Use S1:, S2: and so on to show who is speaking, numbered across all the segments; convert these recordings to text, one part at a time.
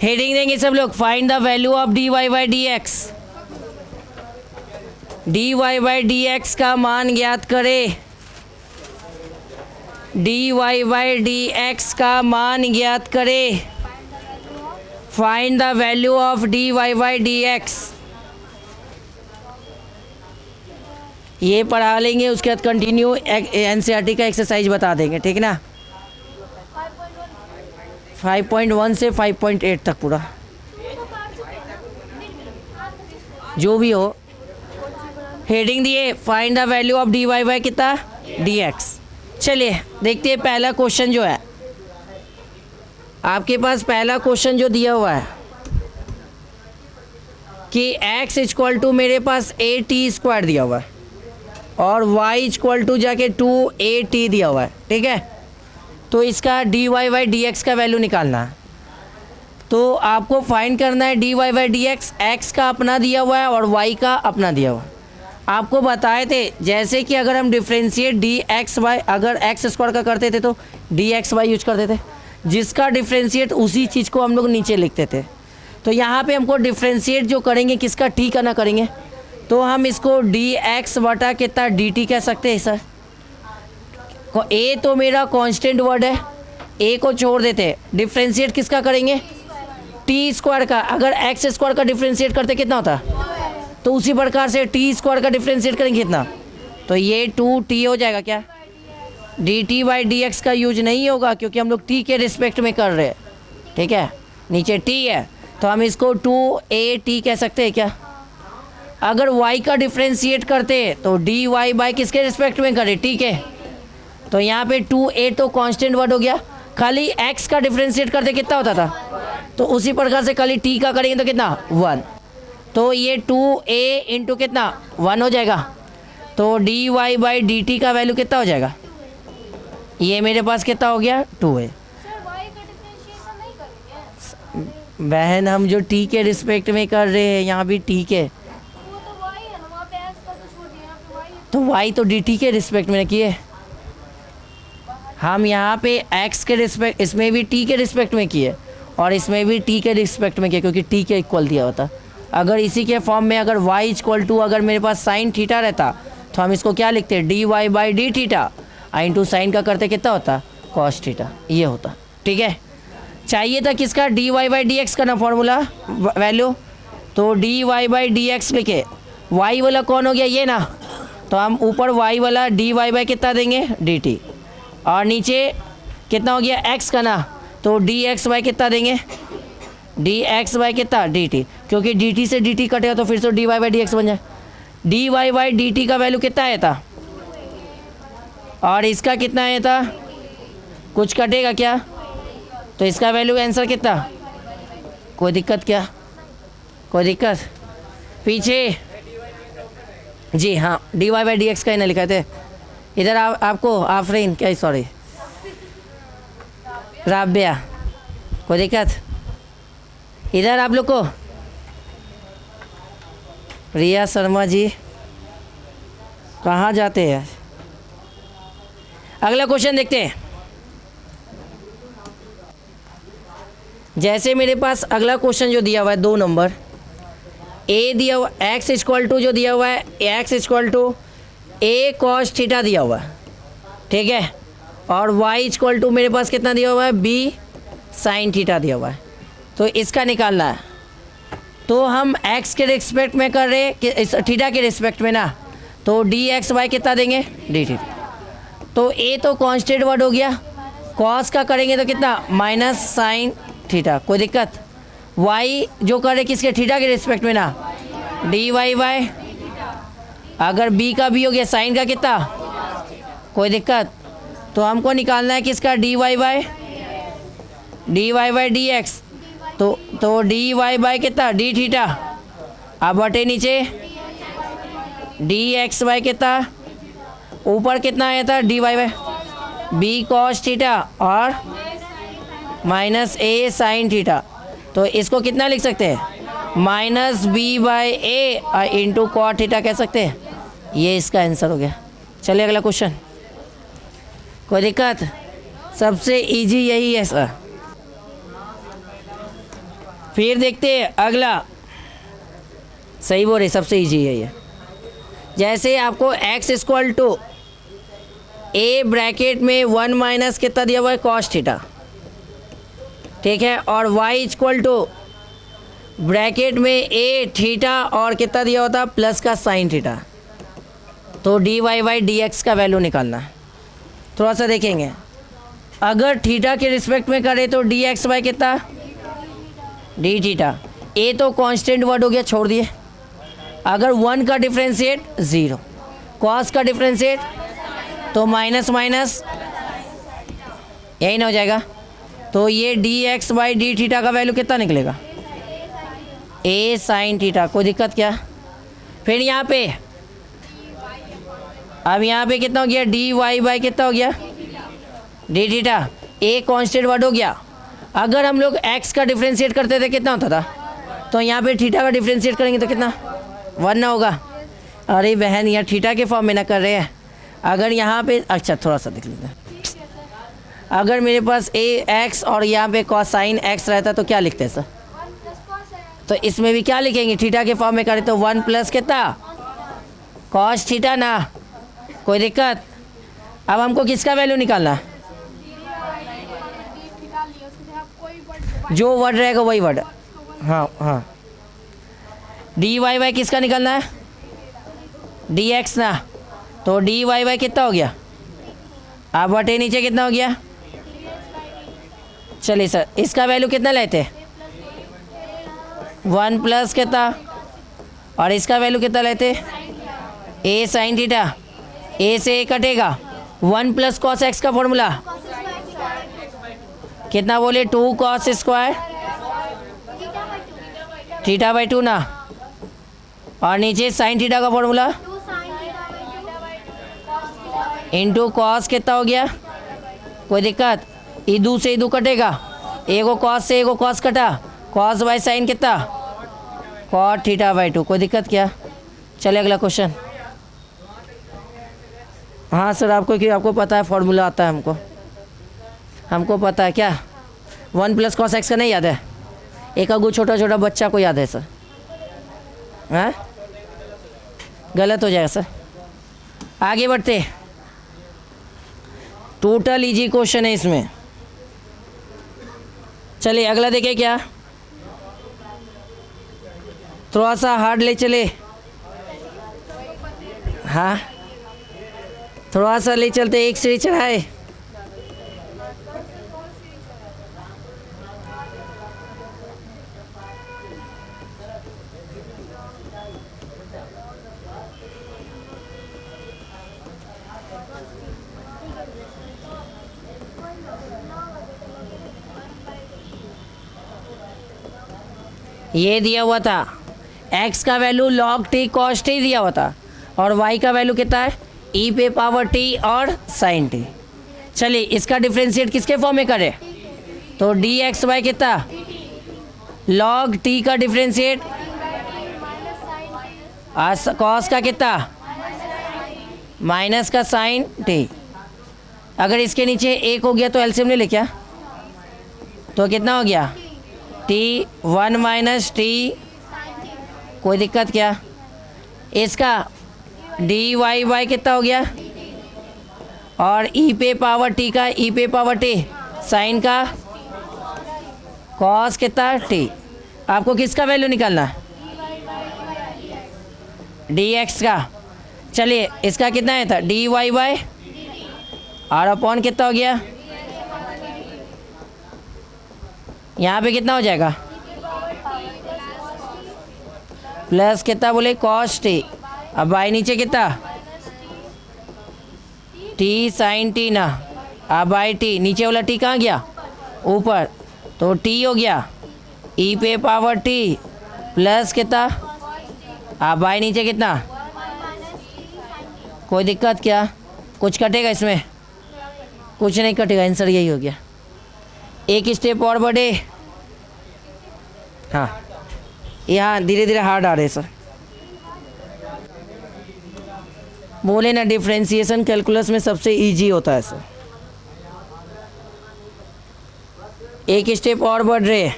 S1: Heading देंगे सब लोग, find the value of d y by d x. D y by d x का मान ज्ञात करें। D y by d x का मान ज्ञात करें। Find the value of d y by d x. ये पढ़ा लेंगे, उसके बाद कंटिन्यू एनसीईआरटी का एक्सरसाइज बता देंगे, ठीक ना। 5.1 से 5.8 तक पूरा जो भी हो। हेडिंग दिए, find the value of d y by कितना डी एक्स। चलिए देखते हैं पहला क्वेश्चन जो है आपके पास। पहला क्वेश्चन जो दिया हुआ है कि x इक्वल टू मेरे पास ए टी स्क्वायर दिया हुआ है और y इक्वल टू जाके 2at दिया हुआ है, ठीक है। तो इसका d y by d x का वैल्यू निकालना है। तो आपको फाइंड करना है d y by d x. X का अपना दिया हुआ है और y का अपना दिया हुआ है। आपको बताए थे जैसे कि अगर हम डिफ्रेंशिएट डी एक्स वाई अगर एक्स स्क्वायर का करते थे तो डी एक्स वाई यूज करते थे, जिसका डिफ्रेंशिएट उसी चीज़ को हम लोग नीचे लिखते थे। तो यहाँ पे हमको डिफ्रेंशिएट जो करेंगे किसका टी का ना करेंगे, तो हम इसको डी एक्स बटा कितना डी टी कह सकते हैं सर। ए तो मेरा कांस्टेंट वर्ड है, ए को छोड़ देते, डिफ्रेंशिएट किसका करेंगे टी स्क्वायर का। अगर एक्स स्क्वायर का डिफ्रेंशिएट करते कितना होता, तो उसी प्रकार से टी स्क्वायर का डिफ्रेंशिएट करेंगे कितना, तो ये 2t हो जाएगा क्या। D T by d x का यूज नहीं होगा क्योंकि हम लोग टी के रिस्पेक्ट में कर रहे हैं, ठीक है। नीचे टी है तो हम इसको 2at कह सकते हैं क्या। अगर y का डिफ्रेंशिएट करते तो डी वाई बाई किसके रिस्पेक्ट में करें टी के, तो यहाँ पे 2a तो कांस्टेंट वर्ड हो गया। खाली x का डिफ्रेंशिएट करते कितना होता था, तो उसी प्रकार से खाली t का करेंगे तो कितना 1, तो ये 2a इंटू कितना 1 हो जाएगा। तो d y by d t का वैल्यू कितना हो जाएगा, ये मेरे पास कितना हो गया 2a। बहन हम जो टी के रिस्पेक्ट में कर रहे हैं यहाँ भी टी के, तो y तो डी टी के रिस्पेक्ट में किए। हम यहाँ पे x के रिस्पेक्ट, इसमें भी t के रिस्पेक्ट में किए और इसमें भी t के रिस्पेक्ट में किए क्योंकि t के इक्वल दिया होता। अगर इसी के फॉर्म में अगर y इक्वल टू अगर मेरे पास साइन थीटा रहता तो हम इसको क्या लिखते d y by d theta into sine का करते कितना होता कॉस थीटा, ये होता, ठीक है। चाहिए था किसका d y by d x का ना फॉर्मूला वैल्यू, तो d y by d x लिखे। y वाला कौन हो गया ये ना, तो हम ऊपर y वाला डी वाई बाई कितना देंगे डी टी और नीचे कितना हो गया x का ना, तो डी एक्स वाई कितना देंगे डी एक्स वाई कितना डी टी, क्योंकि डी टी से डी टी कटेगा तो फिर से d y by d x बन जाए। D y by d t का वैल्यू कितना आया था और इसका कितना आया था, कुछ कटेगा क्या, तो इसका वैल्यू आंसर कितना, कोई दिक्कत क्या, कोई दिक्कत पीछे जी हाँ d y by d x का ही ना लिखा थे इधर। आपको आफरीन क्या सॉरी राबिया, कोई दिक्कत इधर आप लोग को, रिया शर्मा जी कहाँ जाते हैं। अगला क्वेश्चन देखते हैं। जैसे मेरे पास अगला क्वेश्चन जो दिया हुआ है 2 नंबर, ए दिया हुआ एक्स इक्वल टू जो दिया हुआ है x equal to a cos theta दिया हुआ है, ठीक है, और y इक्वल टू मेरे पास कितना दिया हुआ है बी साइन थीटा दिया हुआ है। तो इसका निकालना है, तो हम x के रिस्पेक्ट में कर रहे हैं थीटा के रिस्पेक्ट में ना, तो डी एक्स वाई कितना देंगे डी टी। तो a तो कांस्टेंट वर्ड हो गया, कॉस का करेंगे तो कितना माइनस साइन थीटा, कोई दिक्कत। y जो कर रहे किसके थीटा के रिस्पेक्ट में ना, डी वाई वाई, अगर b का b हो गया साइन का कितना, कोई दिक्कत। तो हमको निकालना है किसका d y by d x, तो डी वाई बाई कितना डी थीटा, अब बटे नीचे डी एक्स वाई कितना, ऊपर कितना आया था d y by b cos theta और माइनस ए साइन थीटा। तो इसको कितना लिख सकते हैं minus b by a into cot theta कह सकते हैं, ये इसका आंसर हो गया। चलिए अगला क्वेश्चन, कोई दिक्कत, सबसे इजी यही है सर। फिर देखते हैं अगला, सही बोल रहे, सबसे इजी है ये। जैसे आपको x equal to a bracket में 1 माइनस कितना दिया हुआ है कॉस थीटा, ठीक है, और y इक्वल टू ब्रैकेट में ए थीटा और कितना दिया होता प्लस का साइन थीटा, तो d y by d x का वैल्यू निकालना है। थोड़ा सा देखेंगे, अगर थीटा के रिस्पेक्ट में करें तो डी एक्स बाई कितना डी थीटा, ए तो कांस्टेंट वर्ड हो गया, छोड़ दिए। अगर 1 का डिफ्रेंशिएट 0, कॉस का डिफ्रेंशिएट तो माइनस माइनस यही ना हो जाएगा, तो ये D x by d theta का वैल्यू कितना निकलेगा ए साइन थीटा। कोई दिक्कत क्या? फिर यहाँ पे अब यहाँ पे कितना हो गया डी वाई बाई कितना हो गया D theta, a constant word हो गया। अगर हम लोग एक्स का डिफ्रेंशिएट करते थे कितना होता था, तो यहाँ पे थीटा का डिफ्रेंशिएट करेंगे तो कितना 1 ना होगा। अरे बहन यहाँ थीटा के फॉर्म में ना कर रहे हैं। अगर यहाँ पे अच्छा थोड़ा सा देख लेते हैं, अगर मेरे पास ए एक्स और यहाँ पे कॉसाइन एक्स रहता तो क्या लिखते हैं सर, तो इसमें भी क्या लिखेंगे थीटा के फॉर्म में करें तो 1 प्लस कितना कॉस थीटा ना। कोई दिक्कत? अब हमको किसका वैल्यू निकालना है, जो वर्ड रहेगा वही वर्ड। हाँ हाँ, डी वाई बाई किसका निकालना है डी एक्स ना, तो डी वाई बाई कितना हो गया, अब बटे नीचे कितना हो गया। चलिए सर इसका वैल्यू कितना लेते 1 प्लस कितना, और इसका वैल्यू कितना लेते ए साइन थीटा, ए से ए कटेगा 1 प्लस कॉस एक्स का फॉर्मूला कितना बोले 2 कॉस स्क्वायर थीटा बाई 2 ना, और नीचे साइन थीटा का फॉर्मूला इंटू कॉस कितना हो गया। कोई दिक्कत? इदू से इदू कटेगा, एगो कॉस से एगो कॉस कटा, कॉस बाई साइन कितना कॉट थीटा बाई 2। कोई दिक्कत क्या? चले अगला क्वेश्चन। हाँ सर आपको पता है फॉर्मूला आता है, हमको पता है क्या 1 प्लस कॉस एक्स का नहीं याद है, एक अगू छोटा छोटा बच्चा को याद है सर। हाँ गलत हो जाएगा सर। आगे बढ़ते, टोटल इजी क्वेश्चन है इसमें। चलिए अगला देखें क्या, थोड़ा सा हार्ड ले चले। हाँ थोड़ा सा ले चलते, एक सीढ़ी चढ़ाए। ये दिया हुआ था x का value log t cos t दिया हुआ था, और y का वैल्यू कितना है e पे पावर t और sin t। चलिए इसका डिफ्रेंशिएट किसके फॉर्म में करें, तो dx बाई कितना log t का डिफ्रेंशिएट cos का कितना माइनस का sin t। अगर इसके नीचे एक हो गया तो एलसीएम ले ले क्या, तो कितना हो गया t 1 माइनस t। कोई दिक्कत क्या? इसका डी वाई बाई कितना हो गया, और e पे पावर t का e पे पावर t साइन का cos कितना t। आपको किसका वैल्यू निकालना है dx का। चलिए इसका कितना है था डी वाई बाई, और अपॉन कितना हो गया, यहाँ पे कितना हो जाएगा प्लस कितना बोले कॉस टी, अब बाई नीचे कितना टी साइन टी ना, अब बाई टी नीचे वाला टी कहाँ गया ऊपर, तो टी हो गया ई पे पावर टी प्लस कितना, अब बाई नीचे कितना। कोई दिक्कत क्या? कुछ कटेगा इसमें? कुछ नहीं कटेगा, आंसर यही हो गया। एक स्टेप और बढ़े। हाँ यहाँ धीरे धीरे हार्ड आ रहे सर, बोले ना डिफरेंशिएशन कैलकुलस में सबसे इजी होता है सर। एक स्टेप और बढ़ रहे,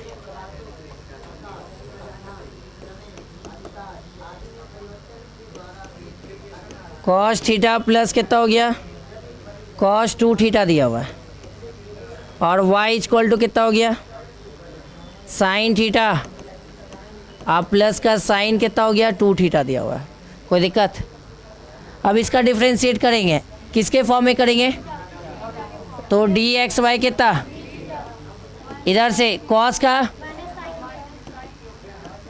S1: कॉस थीटा प्लस कितना हो गया, कॉस 2 थीटा दिया हुआ है, और y इक्वल टू कितना हो गया, साइन थीटा, आप प्लस का साइन कितना हो गया, 2 थीटा दिया हुआ है। कोई दिक्कत? अब इसका डिफ्रेंशिएट करेंगे, किसके फॉर्म में करेंगे, तो डी एक्स वाई कितना, इधर से कॉस का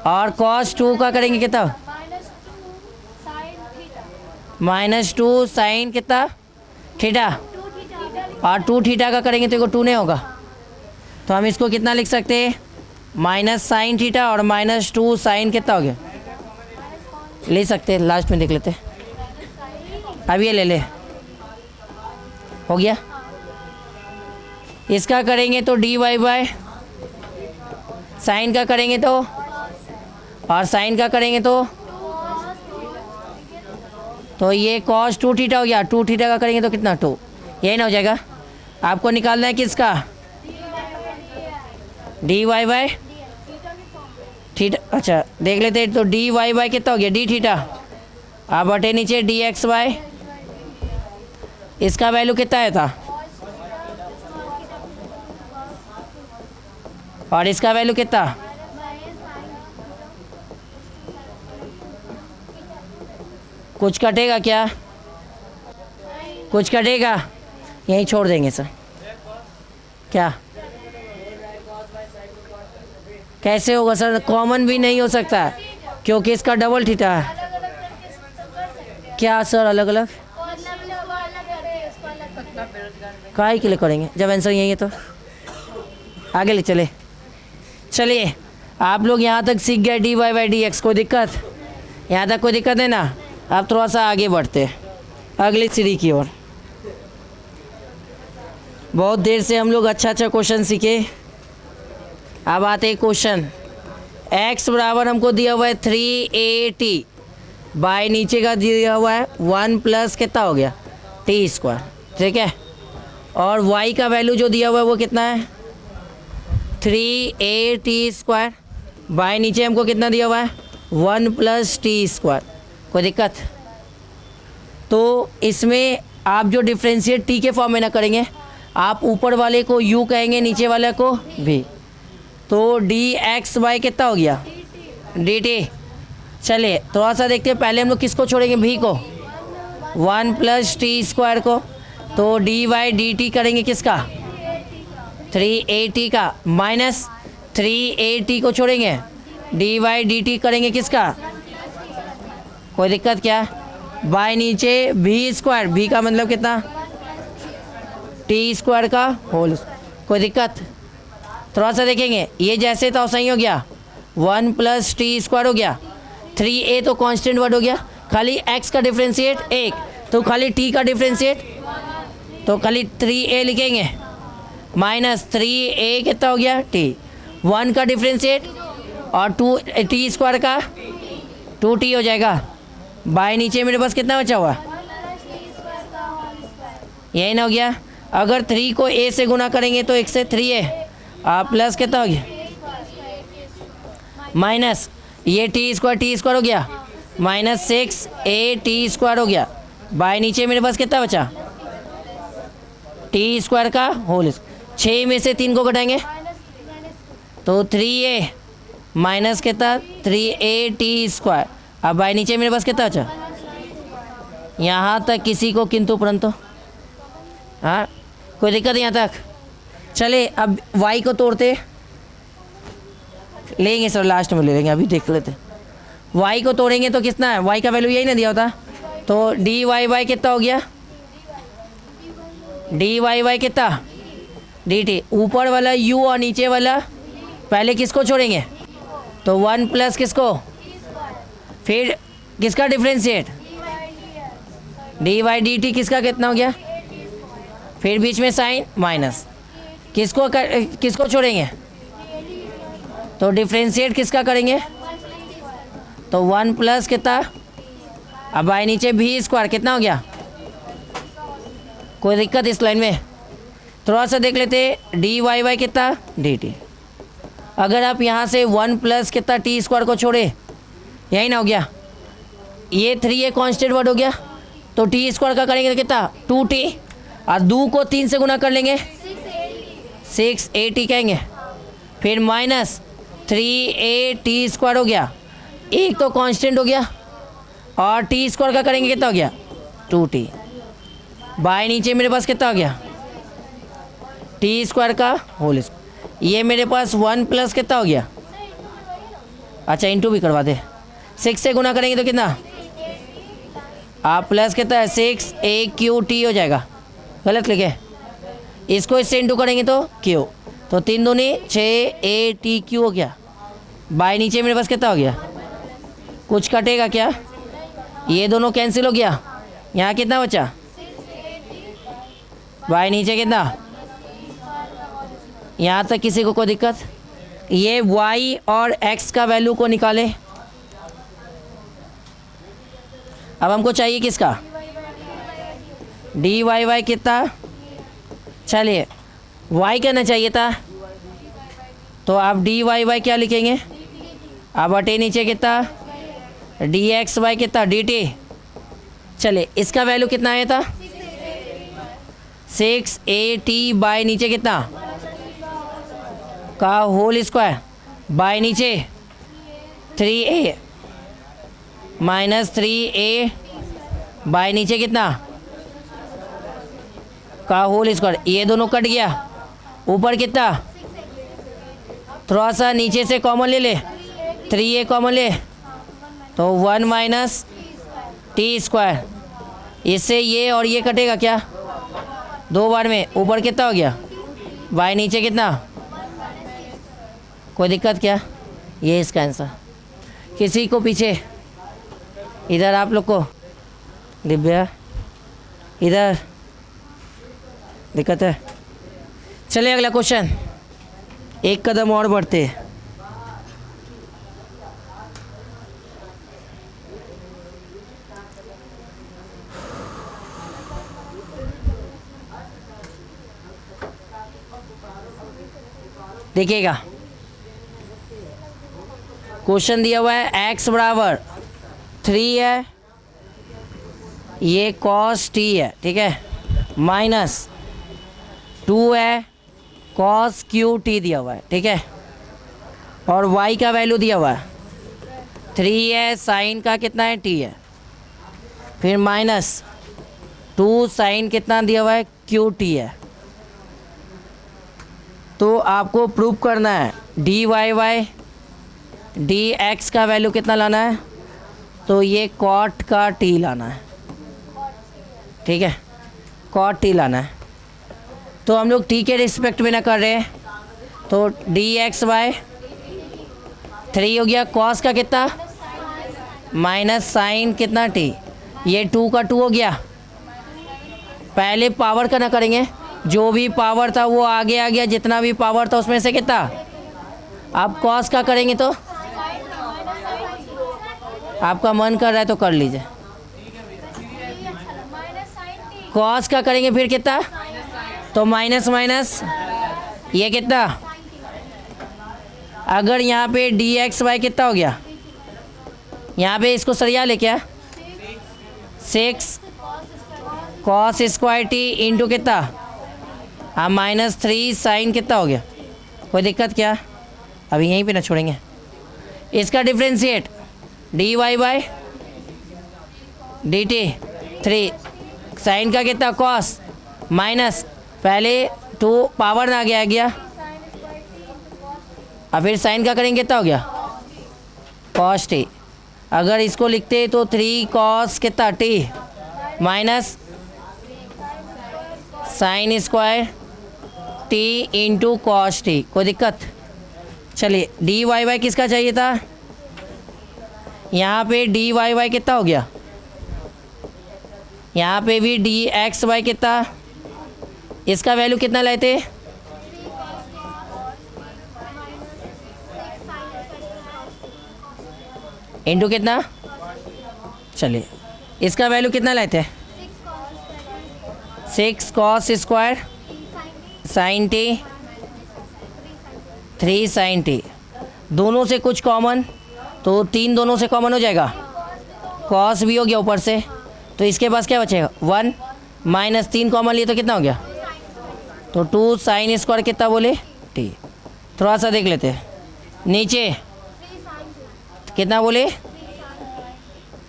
S1: और कॉस 2 का करेंगे कितना, -2 साइन कितना थीटा, और 2 थीटा का करेंगे तो 2 नहीं होगा, तो हम इसको कितना लिख सकते हैं, माइनस साइन थीटा और -2 साइन कितना हो गया, ले सकते हैं, लास्ट में देख लेते हैं। अब ये ले ले, हो गया। इसका करेंगे तो डी वाई बाय, साइन का करेंगे तो, और साइन का करेंगे तो ये कॉस 2 थीटा हो गया, 2 थीटा का करेंगे तो कितना, 2, यही ना हो जाएगा। आपको निकालना है किसका, डी वाई बाय थीटा, अच्छा देख लेते हैं, तो डी वाई बाय कितना हो गया, डी थीटा, आप बटे नीचे डी एक्स वाई, इसका वैल्यू कितना है था, और इसका वैल्यू कितना, कुछ कटेगा क्या, कुछ कटेगा, यहीं छोड़ देंगे सर। क्या कैसे होगा सर, कॉमन भी नहीं हो सकता क्योंकि इसका डबल थीटा है। क्या सर अलग अलग काहे के लिए करेंगे, जब आंसर यही है तो आगे ले चले। चलिए आप लोग यहाँ तक सीख गए d y by d x, कोई दिक्कत, यहाँ तक कोई दिक्कत है ना। अब थोड़ा सा आगे बढ़ते हैं अगली सीढ़ी की ओर। बहुत देर से हम लोग अच्छा क्वेश्चन सीखे, अब आते हैं क्वेश्चन। x बराबर हमको दिया हुआ है 3at, बाय नीचे का दिया हुआ है 1 प्लस कितना हो गया, टी स्क्वायर, ठीक है। और y का वैल्यू जो दिया हुआ है वो कितना है, 3at स्क्वायर, बाय नीचे हमको कितना दिया हुआ है 1 प्लस टी स्क्वायर। कोई दिक्कत? तो इसमें आप जो डिफ्रेंशिएट टी के फॉर्म में ना करेंगे, आप ऊपर वाले को u कहेंगे, नीचे वाले को v, तो डी एक्स वाई कितना हो गया, डी टी। चलिए थोड़ा सा देखते हैं, पहले हम लोग किसको छोड़ेंगे, v को, 1 प्लस टी स्क्वायर को, तो डी वाई डी टी करेंगे किसका, 3at का, माइनस 3at को छोड़ेंगे, डी वाई डी टी करेंगे किसका, कोई दिक्कत क्या, बाय नीचे v स्क्वायर, v का मतलब कितना, टी स्क्वायर का होल, कोई दिक्कत। थोड़ा सा देखेंगे, ये जैसे तो सही हो गया, 1 प्लस टी स्क्वायर हो गया, 3a तो कांस्टेंट वर्ड हो गया, खाली x का डिफ्रेंशिएट 1, तो खाली t का डिफ्रेंशिएट, तो खाली 3a लिखेंगे, माइनस 3a कितना हो गया t, 1 का डिफ्रेंशिएट और 2 टी स्क्वायर का 2t हो जाएगा। बाय नीचे मेरे पास कितना बचा हुआ, यही ना हो गया। अगर 3 को a से गुना करेंगे तो 1 से 3a, प्लस कितना हो गया, माइनस ये टी स्क्वायर हो गया, माइनस 6a स्क्वायर हो गया। बाय नीचे मेरे पास कितना बचा, टी स्क्वायर का होल, 6 में से 3 को घटाएंगे तो 3a माइनस कितना 3at स्क्वायर। अब बाय नीचे मेरे पास कितना बचा, यहाँ तक किसी को किंतु परंतु, हाँ कोई दिक्कत यहाँ तक। चले अब y को तोड़ते लेंगे सर, लास्ट में ले लेंगे, अभी देख लेते। y को तोड़ेंगे तो कितना है, y का वैल्यू यही ना दिया होता, तो डी वाई बाई कितना हो गया, डी वाई बाई कितना, डी टी, ऊपर वाला u और नीचे वाला पहले किसको छोड़ेंगे, तो 1 प्लस किसको, फिर किसका differentiate, d y d t, किसका कितना हो गया, फिर बीच में साइन माइनस, किसको छोड़ेंगे, तो डिफ्रेंशिएट किसका करेंगे, तो 1 प्लस कितना, अब बाय नीचे भी स्क्वायर कितना हो गया। कोई दिक्कत इस लाइन में, थोड़ा सा देख लेते, डी वाई वाई कितना, डी टी। अगर आप यहाँ से 1 प्लस कितना टी स्क्वायर को छोड़े, यही ना हो गया, ये 3a कांस्टेंट वर्ड हो गया, तो टी स्क्वायर का करेंगे तो कितना 2t, और 2 को 3 से गुना कर लेंगे 6at कहेंगे, फिर माइनस 3at स्क्वायर हो गया, एक तो कांस्टेंट हो गया, और टी स्क्वायर का करेंगे कितना हो गया 2t, बाय नीचे मेरे पास कितना हो गया टी स्क्वायर का होल स्क्वायर, ये मेरे पास 1 प्लस कितना हो गया, अच्छा इंटू भी करवा दे, 6 से गुना करेंगे तो कितना, आप प्लस कितना है 6aqt हो जाएगा, गलत लिखे, इसको इससे इंटू करेंगे तो q, तो 3 दूनी 6atq हो गया, बाय नीचे मेरे पास कितना हो गया, कुछ कटेगा क्या, ये दोनों कैंसिल हो गया, यहाँ कितना बचा, बाय नीचे कितना, यहाँ तक किसी को कोई दिक्कत, ये y और x का वैल्यू को निकाले, अब हमको चाहिए किसका डी वाई वाई कितना, चलिए y करना चाहिए था, तो आप डी वाई वाई क्या लिखेंगे, अब बटे नीचे कितना डी एक्स वाई कितना डी टी, चलिए इसका वैल्यू कितना आया था 6at बाय नीचे कितना का होल स्क्वायर, बाय नीचे 3a माइनस 3a बाय नीचे कितना का होल स्क्वायर, ये दोनों कट गया, ऊपर कितना, थोड़ा सा नीचे से कॉमन ले ले, 3a कॉमन ले तो 1 माइनस टी स्क्वायर, इससे ये और ये कटेगा क्या, 2 बार में, ऊपर कितना हो गया बाय नीचे कितना, कोई दिक्कत क्या, ये इसका आंसर, किसी को पीछे, इधर आप लोग को दिव्या, इधर दिक्कत है, चलिए अगला क्वेश्चन, एक कदम और बढ़ते हैं, देखिएगा क्वेश्चन दिया हुआ है x बराबर 3 है, ये cos t है, ठीक है, माइनस 2 है cos qt दिया हुआ है, ठीक है, और y का वैल्यू दिया हुआ है 3 है, साइन का कितना है t है, फिर माइनस 2 साइन कितना दिया हुआ है qt है, तो आपको प्रूव करना है d y y d x का वैल्यू कितना लाना है, तो ये कॉट का टी लाना है, ठीक है, कॉट टी लाना है, तो हम लोग टी के रिस्पेक्ट में ना कर रहे हैं, तो डी एक्स वाई 3 हो गया, कॉस का कितना माइनस साइन कितना टी, ये 2 का 2 हो गया, पहले पावर का ना करेंगे, जो भी पावर था वो आगे आ गया, जितना भी पावर था उसमें से कितना, आप कॉस का करेंगे तो आपका मन कर रहा है तो कर लीजिए, कॉस का करेंगे फिर कितना, तो माइनस माइनस ये कितना, अगर यहाँ पे डी एक्स वाई कितना हो गया, यहाँ पे इसको सरिया ले क्या 6 कॉस स्क्वायर टी इंटू कितना, हाँ माइनस 3 साइन कितना हो गया, कोई दिक्कत क्या, अभी यहीं पे ना छोड़ेंगे, इसका differentiate d y by d t 3 sine का कितना कॉस माइनस पहले 2 पावर ना आ गया, और फिर साइन का करेंगे कितना हो गया कॉस टी, अगर इसको लिखते तो 3 कॉस कितना T minus sine square T into cos T, कोई दिक्कत, चलिए डी वाई वाई किसका चाहिए था, यहाँ पे डी वाई वाई कितना हो गया, यहाँ पे भी डी एक्स वाई कितना, इसका वैल्यू कितना लेते, इंटू कितना, चलिए इसका वैल्यू कितना लेते हैं 6 cos square sine t 3 sine t, दोनों से कुछ कॉमन, तो 3 दोनों से कॉमन हो जाएगा, कॉस भी हो गया ऊपर से, तो इसके पास क्या बचेगा 1 माइनस 3 कॉमन लिए तो कितना हो गया, तो 2 साइन स्क्वायर कितना बोले टी। थोड़ा सा देख लेते हैं नीचे कितना बोले,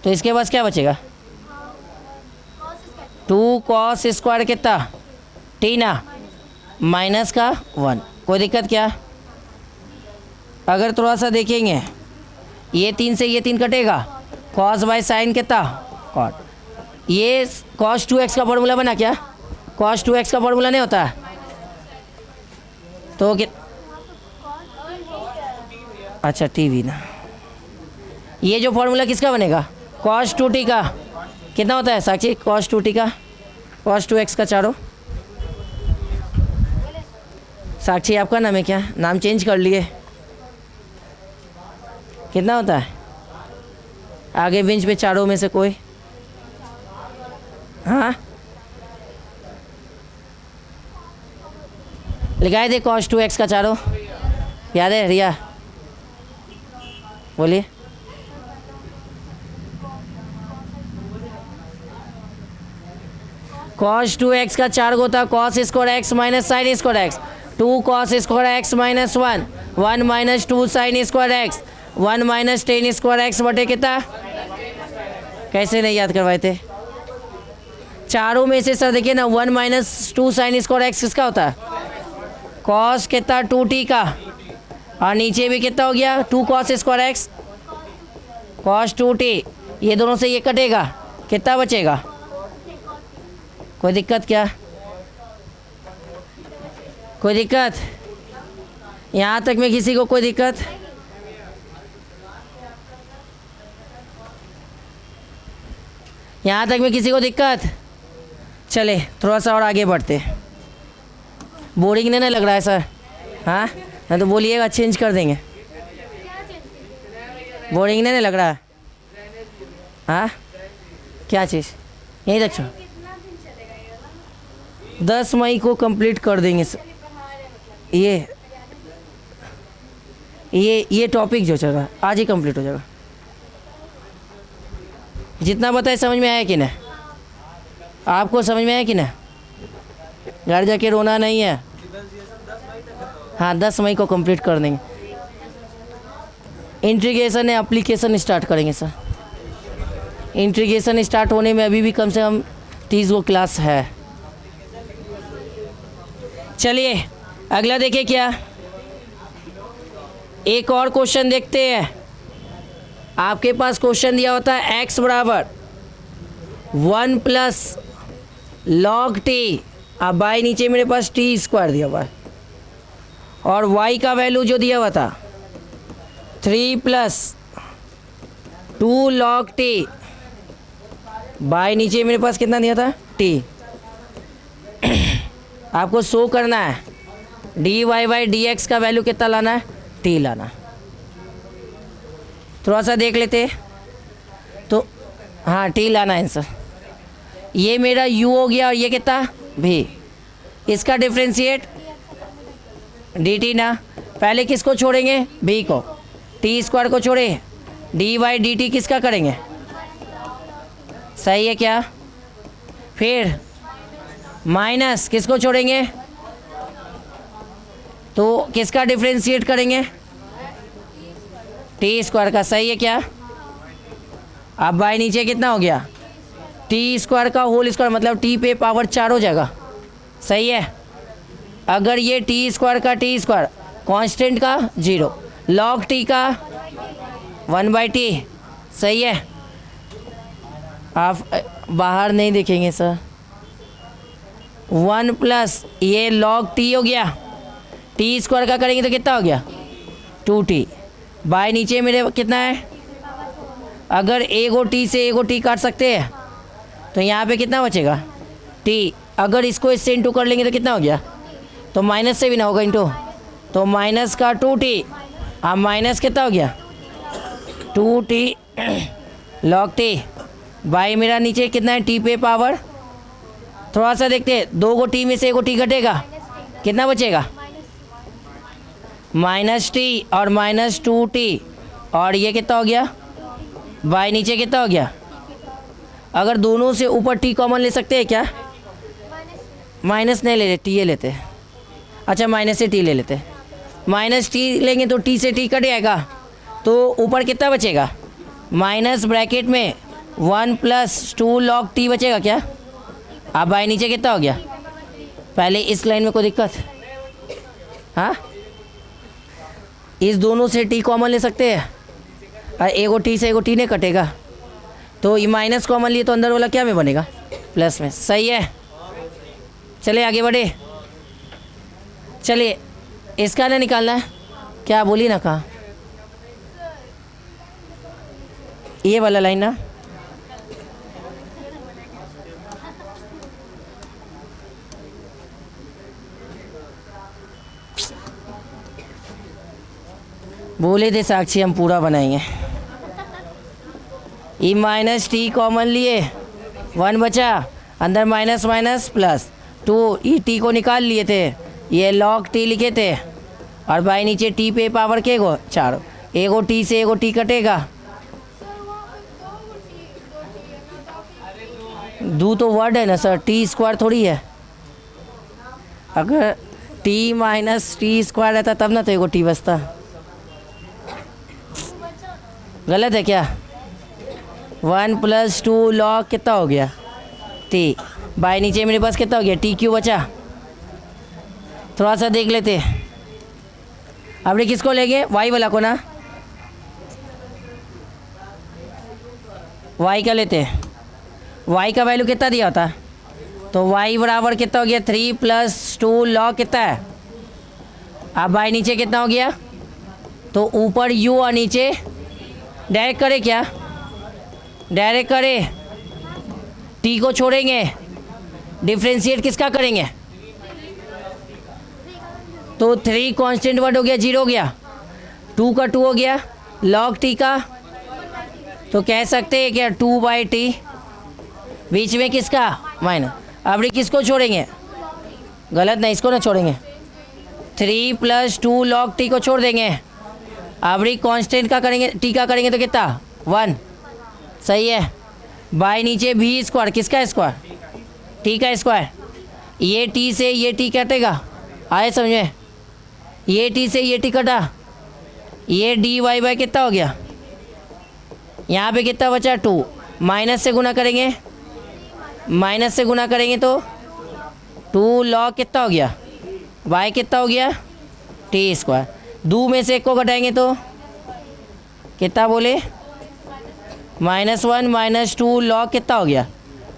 S1: तो इसके पास क्या बचेगा 2 कॉस स्क्वायर कितना टी ना, माइनस का 1। कोई दिक्कत क्या? अगर थोड़ा सा देखेंगे ये 3 से ये 3 कटेगा, कॉस बाय साइन कितना कॉट। ये कॉस 2x का फॉर्मूला बना क्या, कॉस 2x का फॉर्मूला नहीं होता तो अच्छा टीवी ना, ये जो फॉर्मूला किसका बनेगा कॉस 2t का कितना होता है साक्षी, कॉस 2t का कॉस 2x का चारों। साक्षी आपका नाम है क्या, नाम चेंज कर लिए, कितना होता है आगे बेंच पे चारों में से कोई, हाँ लिखाए थे कॉस 2x का चारों, याद है रिया बोलिए। कॉस 2x का 4 होता cos square x minus sine square x, 2 cos square x minus 1, 1 minus 2 sine square x, 1 minus 10 square x बटे कितना। कैसे नहीं याद करवाए थे चारों में से सर, देखिए ना 1 माइनस 2 साइन स्क्वायर एक्स किसका होता है कॉस कितना 2t का, और नीचे भी कितना हो गया 2 cos square x cos 2t, ये दोनों से ये कटेगा कितना बचेगा। कोई दिक्कत क्या, कोई दिक्कत यहाँ तक में किसी को कोई दिक्कत, यहाँ तक में किसी को दिक्कत। चले थोड़ा सा और आगे बढ़ते, बोरिंग नहीं ना लग रहा है सर, हाँ नहीं तो बोलिएगा चेंज कर देंगे, बोरिंग नहीं लग रहा है, हाँ क्या चीज़ यहीं तक छोड़, 10 मई को कंप्लीट कर देंगे सर। ये टॉपिक जो चल रहा है आज ही कंप्लीट हो जाएगा, जितना बताए समझ में आया कि ना, आपको समझ में आया कि ना, घर जाके रोना नहीं है, हाँ 10 मई को कंप्लीट कर देंगे। इंटीग्रेशन है एप्लीकेशन स्टार्ट करेंगे सर, इंटीग्रेशन स्टार्ट होने में अभी भी कम से कम 30 गो क्लास है। चलिए अगला देखिए क्या, एक और क्वेश्चन देखते हैं। आपके पास क्वेश्चन दिया होता है x बराबर 1 प्लस लॉग टी, अब बाई नीचे मेरे पास टी स्क्वायर दिया हुआ है, और y का वैल्यू जो दिया हुआ था 3 प्लस 2 लॉग टी, बाई नीचे मेरे पास कितना दिया था t। आपको शो करना है d y by d x का वैल्यू कितना लाना है t लाना। थोड़ा सा देख लेते तो, हाँ t लाना है आंसर। ये मेरा u हो गया और ये कितना v, इसका डिफ्रेंशिएट dt ना, पहले किसको छोड़ेंगे v को, t स्क्वायर को छोड़े, dy dt किसका करेंगे, सही है क्या, फिर माइनस किसको छोड़ेंगे, तो किसका डिफ्रेंशिएट करेंगे टी स्क्वायर का, सही है क्या। अब बाई नीचे कितना हो गया टी स्क्वायर का होल स्क्वायर, मतलब टी पे पावर 4 हो जाएगा, सही है। अगर ये टी स्क्वायर का टी स्क्वायर कांस्टेंट का 0, लॉग टी का 1/t, सही है। आप बाहर नहीं देखेंगे सर, 1 प्लस ये लॉग टी हो गया, टी स्क्वायर का करेंगे तो कितना हो गया 2t, बाय नीचे मेरे कितना है, अगर एगो टी से एगो टी काट सकते हैं तो यहाँ पे कितना बचेगा t, अगर इसको इससे इंटू कर लेंगे तो कितना हो गया, तो माइनस से भी ना होगा इंटू, तो माइनस का 2t, अब माइनस कितना हो गया 2t लॉग टी, बाई मेरा नीचे कितना है t पे पावर, थोड़ा सा देखते हैं, 2 गो टी में से एगो टी घटेगा, कितना बचेगा -t और -2t, और ये कितना हो गया बाई नीचे कितना हो गया, अगर दोनों से ऊपर टी कॉमन ले सकते हैं क्या? माइनस नहीं ले रहे, टी ए लेते हैं। अच्छा माइनस से टी ले लेते हैं, माइनस टी लेंगे तो टी से टी कट जाएगा, तो ऊपर कितना बचेगा? माइनस ब्रैकेट में 1 + 2 log टी बचेगा क्या? अब बाई नीचे कितना हो गया? पहले इस लाइन में कोई दिक्कत? हाँ, इस दोनों से टी कॉमन ले सकते हैं और एगो टी से एगो टी नहीं कटेगा, तो ये माइनस कॉमन लिए तो अंदर वाला क्या में बनेगा? प्लस में। सही है, चलिए आगे बढ़े। चलिए इसका ना निकालना है क्या? बोलिए ना कहाँ? ये वाला लाइन ना, बोले थे साक्षी हम पूरा बनाएंगे। ई माइनस टी कॉमन लिए, 1 बचा, अंदर minus minus plus 2, E T को निकाल लिए थे, ये log टी लिखे थे, और बाई नीचे टी पे पावर के गो 4, एगो टी से एगो टी कटेगा। दो तो वर्ड है ना सर, टी स्क्वायर थोड़ी है। अगर टी माइनस टी स्क्वायर रहता तब ना तो एगो टी बचता। गलत है क्या? 1 + 2 log कितना हो गया? टी। बाई नीचे मेरे पास कितना हो गया? टी क्यू बचा। थोड़ा सा देख लेते, अब किसको लेंगे? वाई वाला को ना, वाई का लेते हैं। वाई का वैल्यू कितना दिया होता? तो वाई बराबर कितना हो गया? 3 + 2 log कितना है? अब बाई नीचे कितना हो गया? तो ऊपर यू और नीचे डायरेक्ट करे क्या? डायरेक्ट करे, टी को छोड़ेंगे, डिफ्रेंशिएट किसका करेंगे? तो 3 कांस्टेंट वर्ड हो गया, 0 हो गया, 2 का 2 हो गया, log टी का, तो कह सकते हैं क्या 2/t, बीच में किसका? माइनस। अब किसको छोड़ेंगे? गलत नहीं, इसको ना छोड़ेंगे, 3 + 2 log टी को छोड़ देंगे। अब कांस्टेंट का करेंगे, टी का करेंगे तो कितना? 1। सही है। बाई नीचे भी स्क्वायर, किसका स्क्वायर? टी का स्क्वायर। ये टी से ये टी कटेगा, आए समझ में? ये टी से ये टी कटा, ये dy/, कितना हो गया? यहाँ पे कितना बचा? 2। माइनस से गुना करेंगे, माइनस से गुना करेंगे तो 2 log कितना हो गया? y कितना हो गया? T square. 2 में से 1 को घटाएंगे तो कितना बोले? -1 - 2 log कितना हो गया?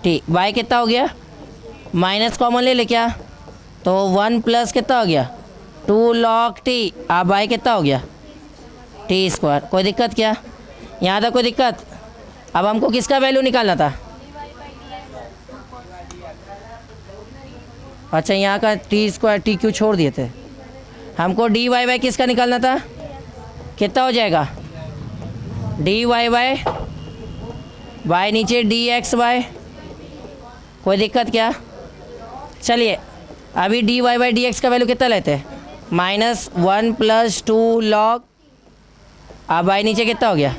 S1: टी। y कितना हो गया? माइनस कॉमन ले क्या? तो 1 + कितना हो गया? 2 log टी। अब y कितना हो गया? T square. कोई दिक्कत क्या? यहाँ तक कोई दिक्कत? अब हमको किसका वैल्यू निकालना था? अच्छा यहाँ का टी स्क्वायर टी क्यू छोड़ दिए थे, हमको dy/y किसका निकालना था? कितना हो जाएगा? dy/y, बाई नीचे dx/y। कोई दिक्कत क्या? चलिए अभी dy/dx का वैल्यू कितना लेते हैं? -1 + 2 log, अब बाई नीचे कितना हो गया?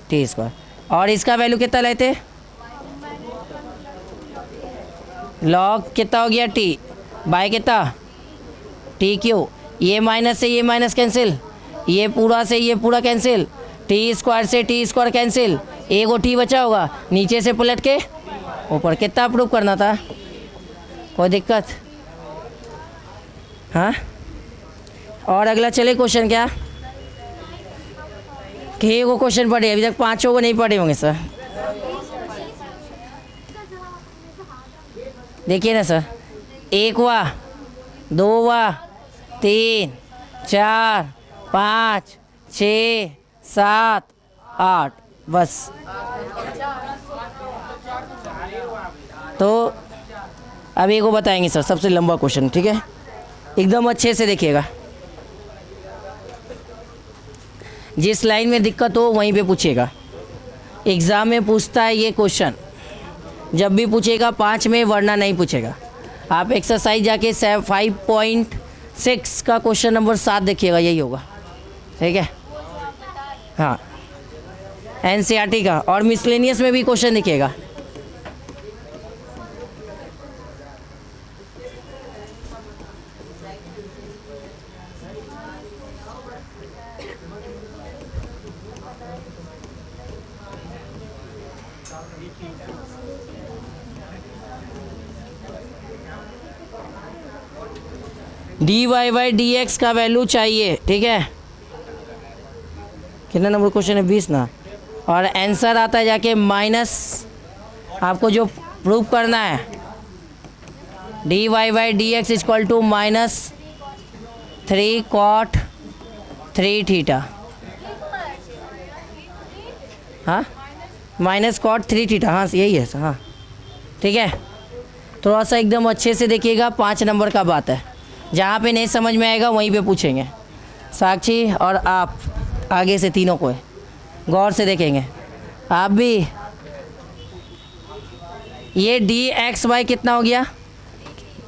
S1: T square. और इसका वैल्यू कितना लेते? log कितना हो गया? टी। बाई कितना? T Q. ये माइनस से ये माइनस कैंसिल, ये पूरा से ये पूरा कैंसिल, टी स्क्वायर से टी स्क्वायर कैंसिल, एगो टी बचा होगा, नीचे से पलट के ऊपर। कितना प्रूव करना था? कोई दिक्कत? हाँ, और अगला चले क्वेश्चन क्या? कि वो क्वेश्चन पढ़े, अभी तक 5 को नहीं पढ़े होंगे सर। देखिए ना सर, 1वां, 2वां, 3, 4, 5, 6, 7, 8, बस। तो अब एक को बताएंगे सर, सबसे लंबा क्वेश्चन, ठीक है? एकदम अच्छे से देखिएगा, जिस लाइन में दिक्कत हो वहीं पे पूछेगा। एग्ज़ाम में पूछता है ये क्वेश्चन, जब भी पूछेगा 5 में, वरना नहीं पूछेगा। आप एक्सरसाइज जाके 5.6 का क्वेश्चन नंबर 7 देखिएगा, यही होगा, ठीक है? हाँ, एनसीईआरटी का, और मिसलेनियस में भी क्वेश्चन दिखेगा। D y by d x का वैल्यू चाहिए, ठीक है। कितना नंबर क्वेश्चन है? 20 ना। और आंसर आता है जाके माइनस, आपको जो प्रूव करना है, d y by d x equal to -3 cot 3 theta. हाँ, -cot 3 थीटा, हाँ यही है, हाँ ठीक है। थोड़ा सा एकदम अच्छे से देखिएगा, 5 नंबर का बात है। जहाँ पे नहीं समझ में आएगा वहीं पे पूछेंगे। साक्षी और आप आगे से तीनों को गौर से देखेंगे। आप भी ये डी एक्स वाई कितना हो गया?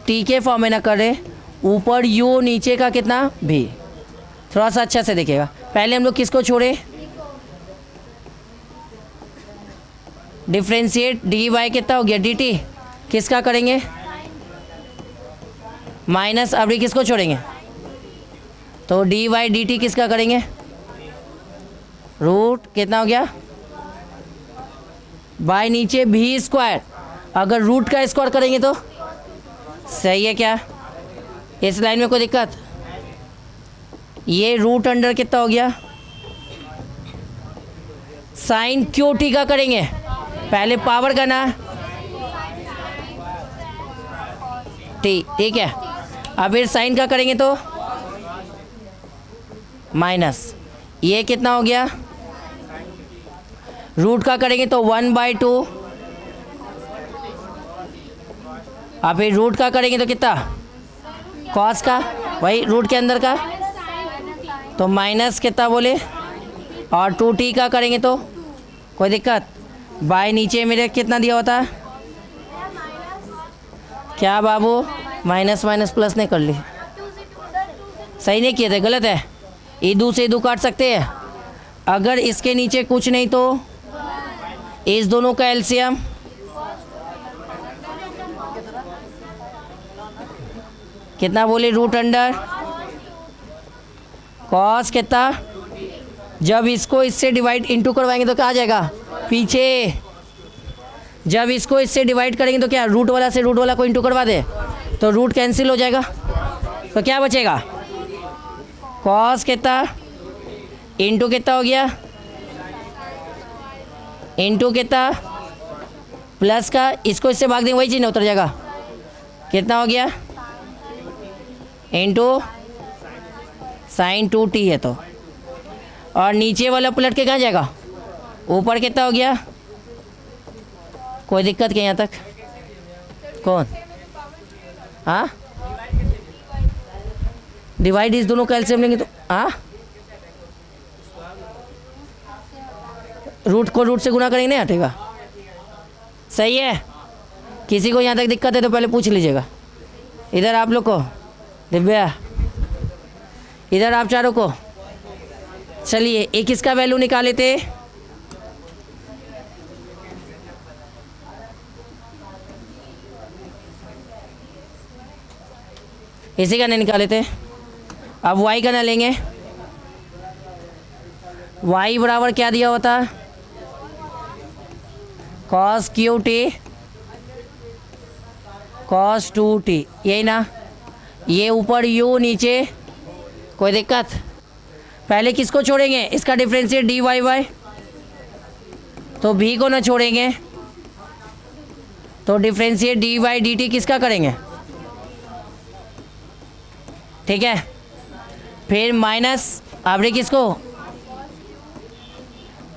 S1: टी के फॉर्म में ना करे, ऊपर यू, नीचे का कितना भी। थोड़ा सा अच्छा से देखिएगा। पहले हम लोग किसको छोड़े? डिफ्रेंशिएट डी वाई कितना हो गया? डी टी किसका करेंगे? माइनस, अभी किसको छोड़ेंगे? तो डी वाई डी टी किसका करेंगे? रूट कितना हो गया? बाय नीचे भी स्क्वायर। अगर रूट का स्क्वायर करेंगे तो सही है क्या? इस लाइन में कोई दिक्कत? ये रूट अंडर कितना हो गया? साइन क्यू टी का करेंगे, पहले पावर का ना टी, ठीक है। अब फिर साइन का करेंगे तो माइनस, ये कितना हो गया? रूट का करेंगे तो 1/2। अब फिर रूट का करेंगे तो कितना? कॉस का, वही रूट के अंदर का, तो माइनस कितना बोले? और 2t का करेंगे तो कोई दिक्कत? बाय नीचे मेरे कितना दिया होता? क्या बाबू? माइनस माइनस प्लस नहीं कर ली, सही नहीं किए थे, गलत है। इधू से इधू काट सकते हैं। अगर इसके नीचे कुछ नहीं तो इस दोनों का एलसीएम कितना बोले? रूट अंडर कॉस कितना? जब इसको इससे डिवाइड इनटू करवाएंगे तो क्या आ जाएगा? पीछे। जब इसको इससे डिवाइड करेंगे तो क्या? रूट वाला से रूट वाला को इनटू करवा दे तो रूट कैंसिल हो जाएगा, तो क्या बचेगा? कॉस कितना इनटू कितना हो गया? इनटू कितना? प्लस का, इसको इससे भाग देंगे वही चीज़ ना उतर जाएगा। कितना हो गया? इनटू साइन 2t है तो, और नीचे वाला पलट के कहाँ जाएगा? ऊपर कितना हो गया? कोई दिक्कत क्या यहाँ तक? कौन? हाँ, डिवाइड इस दोनों का एलसीएम लेंगे तो हाँ, रूट को रूट से गुना करेंगे, नहीं हटेगा। सही है। किसी को यहाँ तक दिक्कत है तो पहले पूछ लीजिएगा। इधर आप लोग को, दिव्या, इधर आप चारों को। चलिए एक इसका वैल्यू निकाले थे, इसी का नहीं निकाले थे। अब y का ना लेंगे। y बराबर क्या दिया होता? cos QT cos 2t, यही ना। ये ऊपर u, नीचे कोई दिक्कत? पहले किसको छोड़ेंगे? इसका डिफरेंशिएट डी वाई वाई, तो v को ना छोड़ेंगे तो differentiate d y d t किसका करेंगे? ठीक है। फिर माइनस, आबरे किसको?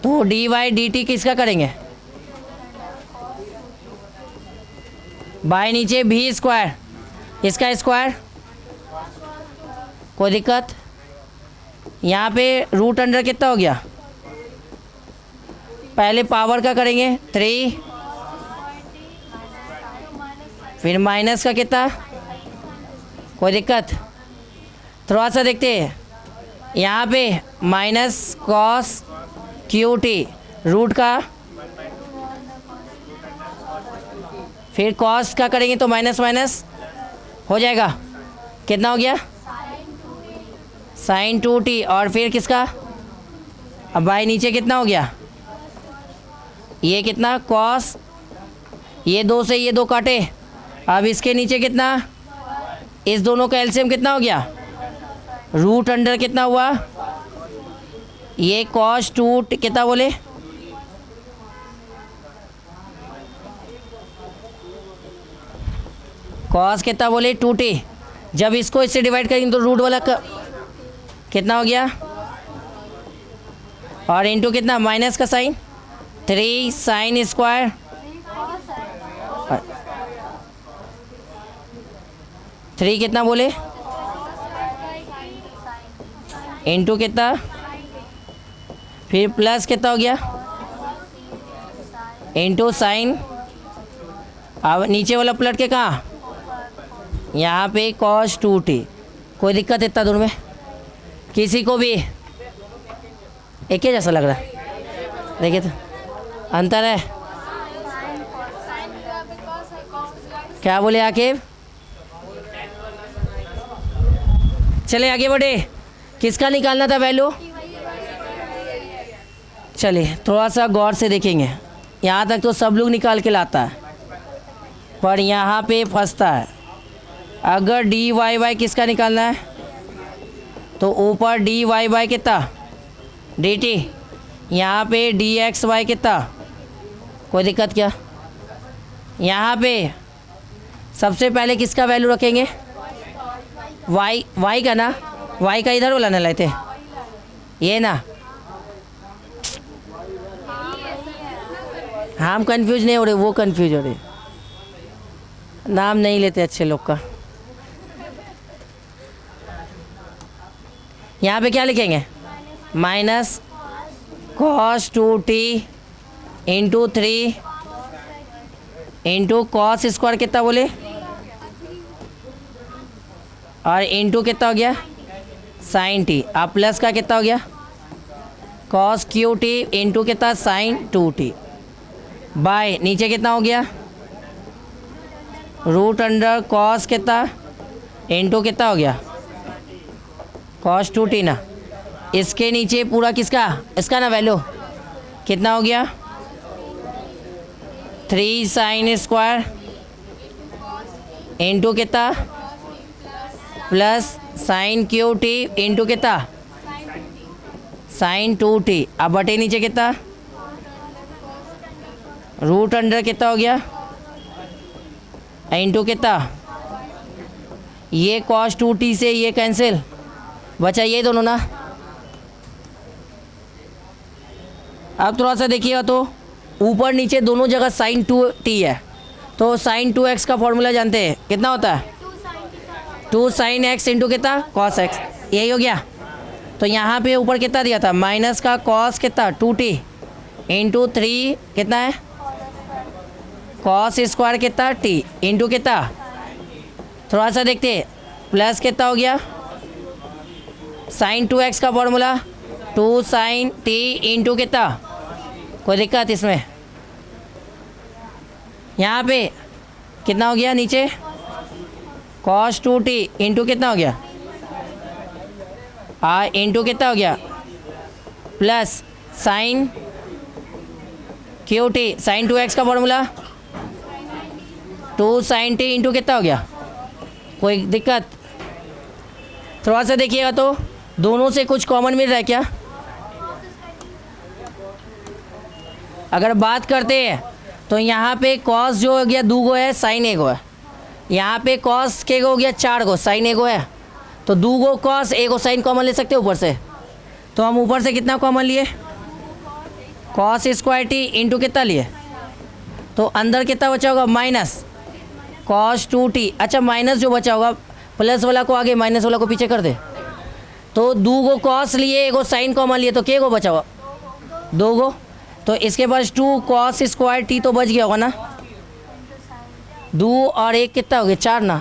S1: तो डी वाई डी टी किसका करेंगे? बाय नीचे भी स्क्वायर, इसका स्क्वायर, कोई दिक्कत? यहाँ पे रूट अंडर कितना हो गया? पहले पावर का करेंगे 3, फिर माइनस का कितना? कोई दिक्कत? थोड़ा सा देखते हैं। यहाँ पे minus cos q t, root का, फिर कॉस का करेंगे तो माइनस माइनस हो जाएगा, कितना हो गया साइन 2t, और फिर किसका, अब बाई नीचे कितना हो गया, ये कितना कॉस, ये 2 से ये 2 काटे, अब इसके नीचे कितना, इस दोनों का एलसीएम कितना हो गया, रूट अंडर कितना हुआ, ये कॉस 2 कितना बोले, कॉस कितना बोले 2t, जब इसको इससे डिवाइड करेंगे तो रूट वाला कितना हो गया, और इनटू कितना माइनस का साइन 3 साइन स्क्वायर, थ्री कितना बोले इनटू कितना, फिर प्लस कितना हो गया इनटू साइन, अब नीचे वाला पलट के कहाँ, यहाँ पे cos 2t, कोई दिक्कत इतना दूर में, किसी को भी एक ही जैसा लग रहा है, देखिए तो अंतर है, क्या बोले आकिब, चले आगे बढ़े, किसका निकालना था वैल्यू, चलिए थोड़ा सा गौर से देखेंगे, यहाँ तक तो सब लोग निकाल के लाता है, पर यहाँ पे फंसता है, अगर डी वाई वाई किसका निकालना है तो ऊपर डी वाई वाई कितना डी टी, यहाँ पे डी एक्स वाई कितना, कोई दिक्कत क्या, यहाँ पे सबसे पहले किसका वैल्यू रखेंगे, वाई का ना, वाई का इधर वाला ना लेते, ये ना, हम कंफ्यूज नहीं हो रहे, वो कंफ्यूज हो रहे, नाम नहीं लेते अच्छे लोग का, यहाँ पे क्या लिखेंगे minus cos 2t into 3 into cos square कितना बोले, और इंटू कितना हो गया साइन t, अब प्लस का कितना हो गया कॉस QT इंटू कितना साइन 2t, बाय नीचे कितना हो गया रूट अंडर कॉस कितना इंटू कितना हो गया कॉस 2t ना, इसके नीचे पूरा किसका, इसका ना वैल्यू कितना हो गया 3 साइन स्क्वायर इंटू कितना प्लस साइन QT इंटू कितना साइन 2t, अब बटे नीचे कितना रूट अंडर कितना हो गया इंटू कितना, ये कॉस 2t से ये कैंसिल, बचा ये दोनों ना, अब थोड़ा सा देखिएगा तो ऊपर नीचे दोनों जगह साइन 2t है, तो साइन 2x का फॉर्मूला जानते हैं कितना होता है 2 साइन x इंटू कितना कॉस x, यही हो गया, तो यहाँ पे ऊपर कितना दिया था माइनस का कॉस कितना 2t इंटू 3 कितना है कॉस स्क्वायर कितना t इंटू कितना, थोड़ा सा देखते प्लस कितना हो गया साइन 2x का फॉर्मूला 2 साइन t इंटू कितना, कोई दिक्कत इसमें, यहाँ पे कितना हो गया नीचे cos 2t इंटू कितना हो गया इंटू कितना हो गया plus sign QT sign 2x का फॉर्मूला 2 साइन t इंटू कितना हो गया, कोई दिक्कत, थोड़ा सा देखिएगा तो दोनों से कुछ कॉमन मिल रहा है क्या, अगर बात करते हैं तो यहाँ पे कॉस जो हो गया 2 गो है साइन 1 गो है, यहाँ पे कॉस के गो हो गया 4 गो साइन 1 गो है, तो 2 गो कॉस 1 गो साइन कॉमन ले सकते हैं ऊपर से, तो हम ऊपर से कितना कॉमन लिए कॉस स्क्वायर t इंटू कितना लिए, तो अंदर कितना बचा होगा माइनस कॉस 2t, अच्छा माइनस जो बचा होगा प्लस वाला को आगे माइनस वाला को पीछे कर दे, तो 2 गो कॉस लिए 1 गो साइन कॉमन लिए, तो क्या गो बचा हुआ 2 गो, तो इसके पास 2 कॉस स्क्वायर t तो बच गया होगा ना, 2 और 1 कितना हो गया 4 ना,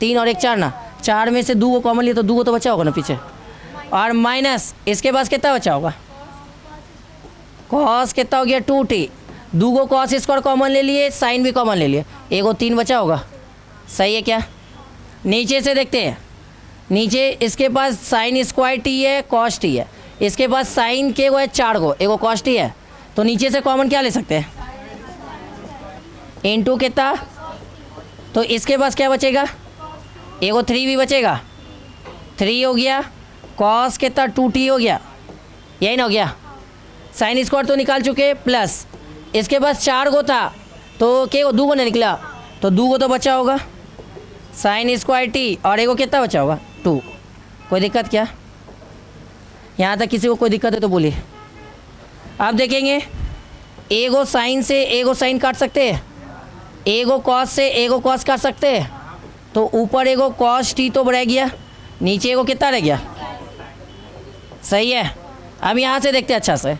S1: 3 और 1 4 ना, 4 में से 2 गो कॉमन लिए तो 2 गो तो बचा होगा ना पीछे, और माइनस इसके पास कितना बचा होगा कॉस कितना हो गया 2t, दूगो कॉस स्क्वायर कॉमन ले लिए, साइन भी कॉमन ले लिए, एगो 3 बचा होगा। सही है क्या? नीचे से देखते हैं, नीचे इसके पास साइन स्क्वायर टी है, कॉस टी है, इसके पास साइन के वो है 4 गो, एगो कॉस टी है, तो नीचे से कॉमन क्या ले सकते हैं? इनटू कितना, तो इसके पास क्या बचेगा? एगो 3 भी बचेगा, 3 हो गया, कॉस कितना 2t हो गया, यही ना हो गया। साइन स्क्वायर तो निकाल चुके, प्लस इसके पास 4 गो था तो क्या दो गो ना निकला, तो 2 गो तो बचा होगा, साइन स्क्वायर टी, और एगो कितना बचा होगा 2। कोई दिक्कत क्या? यहाँ तक किसी को कोई दिक्कत है तो बोलिए। अब देखेंगे, एगो साइन से एगो साइन काट सकते हैं, एगो कॉस से एगो कॉस काट सकते हैं, तो ऊपर एगो कॉस टी तो रह गया, नीचे एगो कितना रह गया? सही है। अब यहाँ से देखते हैं अच्छा से,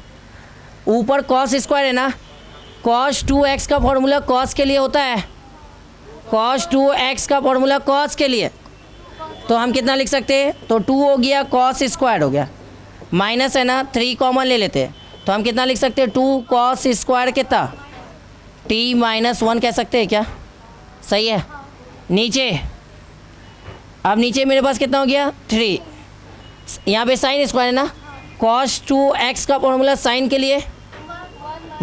S1: ऊपर कॉस स्क्वायर है ना, कॉस 2x का फॉर्मूला कॉस के लिए होता है, कॉस 2x का फॉर्मूला कॉस के लिए, तो हम कितना लिख सकते हैं? तो 2 हो गया, कॉस स्क्वायर हो गया, माइनस है ना 3 कॉमन ले लेते हैं, तो हम कितना लिख सकते हैं? 2 कॉस स्क्वायर कितना t-1 कह सकते हैं क्या? सही है। नीचे, अब नीचे मेरे पास कितना हो गया 3, यहाँ पे साइन स्क्वायर है ना, कॉस 2x का फॉर्मूला साइन के लिए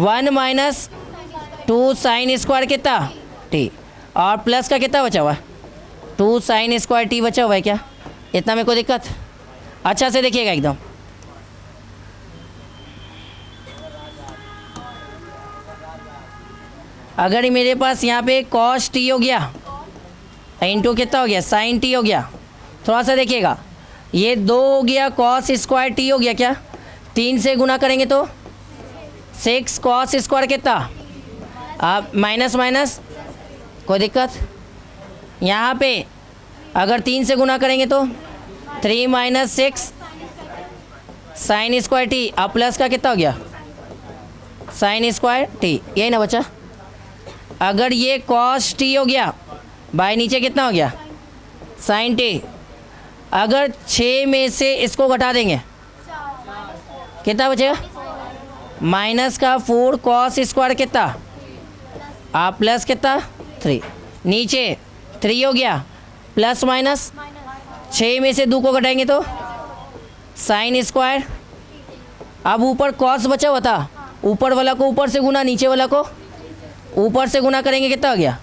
S1: 1 माइनस 2 साइन स्क्वायर कितना t, और प्लस का कितना बचा हुआ है? 2 साइन स्क्वायर t बचा हुआ है क्या? इतना में कोई दिक्कत? अच्छा से देखिएगा एकदम, अगर मेरे पास यहाँ पे कॉस t हो गया, इंटू कितना हो गया साइन t हो गया, थोड़ा सा देखिएगा, ये 2 हो गया, कॉस स्क्वायर t हो गया क्या? 3 से गुना करेंगे तो 6 कॉस स्क्वायर कितना, अब माइनस माइनस, कोई दिक्कत? यहाँ पे अगर 3 से गुना करेंगे तो 3 माइनस 6 साइन स्क्वायर टी, अब प्लस का कितना हो गया साइन स्क्वायर टी, यही ना बचा। अगर ये कॉस टी हो गया, बाय नीचे कितना हो गया साइन टी, अगर 6 में से इसको घटा देंगे कितना बचेगा? माइनस का 4 कॉस स्क्वायर कितना, आप प्लस कितना 3, नीचे 3 हो गया, प्लस माइनस 6 में से 2 को घटाएंगे तो साइन स्क्वायर, अब ऊपर कॉस बचा हुआ था, ऊपर वाला को ऊपर से गुना, नीचे वाला को ऊपर से गुना करेंगे कितना हो गया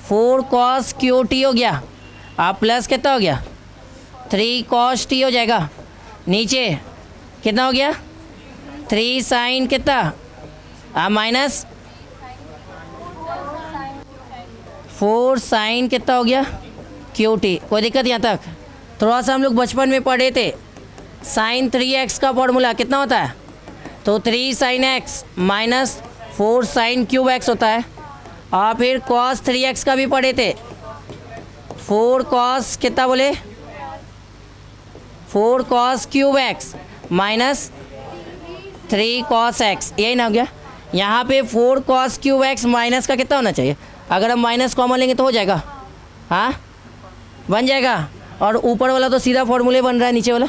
S1: 4 कॉस क्यू टी हो गया, आप प्लस कितना हो गया 3 कॉस टी हो जाएगा, नीचे कितना हो गया 3 साइन कितना, आप माइनस 4 साइन कितना हो गया क्यू टी। कोई दिक्कत यहाँ तक? थोड़ा सा हम लोग बचपन में पढ़े थे, साइन 3x का फॉर्मूला कितना होता है, तो 3 sine x minus 4 sine cube x होता है, और फिर कॉस 3x का भी पढ़े थे, 4 कॉस कितना बोले 4 cos cube x minus 3 cos x, यही ना हो गया। यहाँ पे 4 कॉस क्यूब x माइनस का कितना होना चाहिए, अगर हम माइनस कॉमन लेंगे तो हो जाएगा, हाँ बन जाएगा, और ऊपर वाला तो सीधा फॉर्मूले बन रहा है, नीचे वाला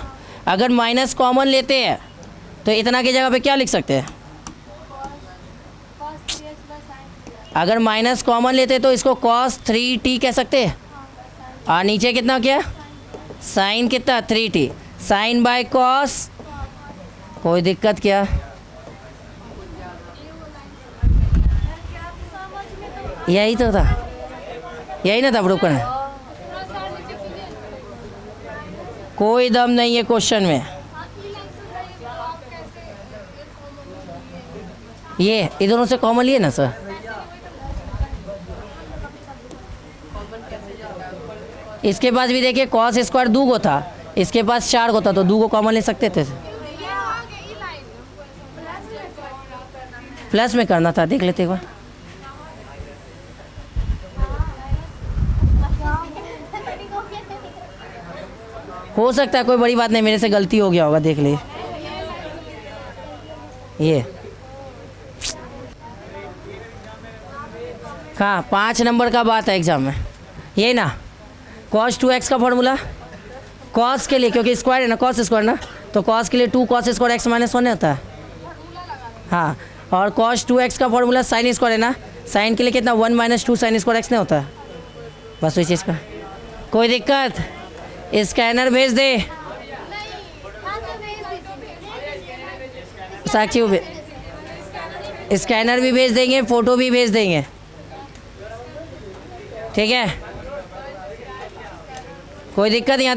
S1: अगर माइनस कॉमन लेते हैं तो इतना की जगह पे क्या लिख सकते हैं, अगर माइनस कॉमन लेते तो इसको cos 3t कह सकते हैं, और नीचे कितना क्या साइन कितना 3t, साइन बाय कॉस, कोई दिक्कत क्या? यही तो था, यही ना था प्रूफ करना, कोई दम नहीं है क्वेश्चन में। ये इधरों से कॉमन लिए ना सर, इसके पास भी देखिए कॉस स्क्वायर 2 गो था, इसके पास 4 गो था, तो 2 गो कॉमन ले सकते थे, प्लस में करना था, देख लेते एक बार। हो सकता है कोई बड़ी बात नहीं, मेरे से गलती हो गया होगा, देख ले ये कहाँ 5 नंबर का बात है एग्जाम में, ये ना cos 2x का फॉर्मूला cos के लिए, क्योंकि स्क्वायर है ना, cos स्क्वायर ना, तो cos के लिए 2 cos स्क्वायर x माइनस 1 होता है, हाँ, और cos 2x का फॉर्मूला साइन स्क्वायर है ना, साइन के लिए कितना 1 माइनस 2 साइन स्क्वायर एक्स नहीं होता, बस वही चीज़ का। कोई दिक्कत? स्कैनर भेज दे साक्षी, स्कैनर भी भेज देंगे, फ़ोटो भी भेज देंगे, ठीक है। कोई दिक्कत यहाँ तक?